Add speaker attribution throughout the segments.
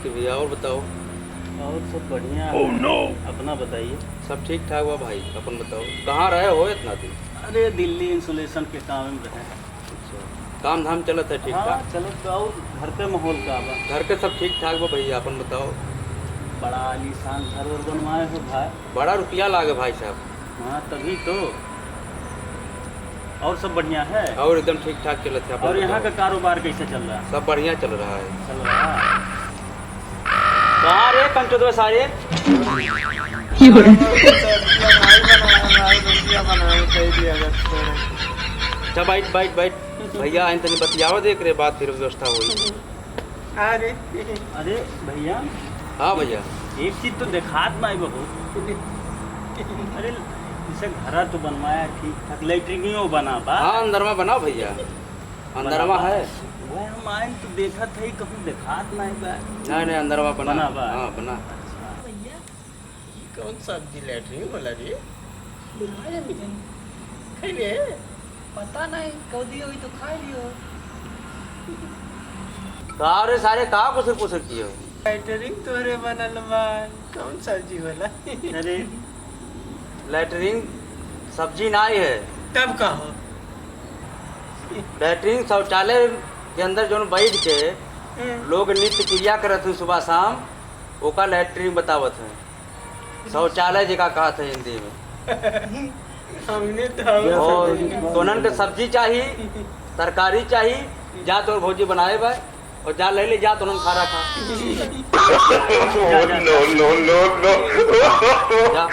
Speaker 1: के भैया। और बताओ।
Speaker 2: और सब बढ़िया है। अपना बताइए।
Speaker 1: सब ठीक ठाक हुआ भाई, अपन बताओ कहाँ रहे हो इतना दिन?
Speaker 2: अरे दिल्ली इंसुलेशन के काम में रहे।
Speaker 1: अच्छा, काम धाम चलत है ठीक
Speaker 2: हाँ
Speaker 1: ठाक?
Speaker 2: चलो तो और घर पे माहौल का बा।
Speaker 1: घर के सब ठीक ठाक बा भैया, अपन बताओ।
Speaker 2: बड़ा आलीशान घर और बनवाए हो भाई।
Speaker 1: बड़ा रुपया लागे भाई साहब।
Speaker 2: हाँ तभी तो। और सब बढ़िया है।
Speaker 1: और एकदम ठीक ठाक चलत है। अपन
Speaker 2: और यहाँ का
Speaker 1: बताओ।
Speaker 2: कारोबार कैसे चल रहा है?
Speaker 1: सब बढ़िया चल रहा है।
Speaker 2: चल रहा है।
Speaker 1: कहाँ रे कंचोद सारे? अच्छा बैठ बैठ बैठ भैया, इन तनी बतियावा देख रे, बात फिर व्यवस्था हुई।
Speaker 2: अरे भैया।
Speaker 1: हाँ भैया।
Speaker 2: एक चीज तो देखात में आई बहुत। अरे इसे घरा तो बनवाया ठीक ठाक, लैट्रिनियो बना बा।
Speaker 1: हाँ अंदरमा बनाओ भैया, अंदरमा है।
Speaker 2: वह हम आए तो देखा थे कहूँ देखात नहीं बा।
Speaker 1: नहीं अंदरमा बना।
Speaker 2: बना बा।
Speaker 1: हाँ बना।
Speaker 3: भैया कौन सब्जी लैटरिन वाला रे? बुलाया मिले खाई रे, पता नहीं कौदी हुई तो खा लियो।
Speaker 1: कहा रे सारे, कहा कुछ किए हो?
Speaker 3: लैटरिन तोरे बनल बा, कौन सब्जी वाला?
Speaker 2: अरे
Speaker 1: लैटरिन सब्जी नहीं है।
Speaker 3: तब कहो
Speaker 1: लैटरिन शौचालय के अंदर जो बैठ के लोग नित्य क्रिया करत हैं सुबह शाम, ओका लैटरिन बतावत है। शौचालय जगह कहा था हिंदी में।
Speaker 3: हमने तो
Speaker 1: और तोनन के सब्जी चाहिए, तरकारी चाहिए, जा तो भोजी बनाए बा और जा ले जा तो खाना खा। जा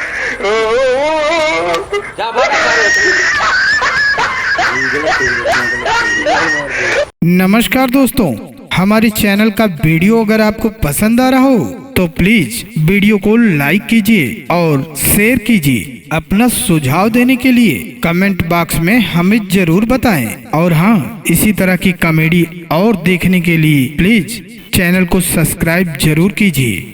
Speaker 1: जा भाग सारे।
Speaker 4: नमस्कार दोस्तों, हमारे चैनल का वीडियो अगर आपको पसंद आ रहा हो तो प्लीज वीडियो को लाइक कीजिए और शेयर कीजिए। अपना सुझाव देने के लिए कमेंट बॉक्स में हमें जरूर बताएं। और हाँ, इसी तरह की कॉमेडी और देखने के लिए प्लीज चैनल को सब्सक्राइब जरूर कीजिए।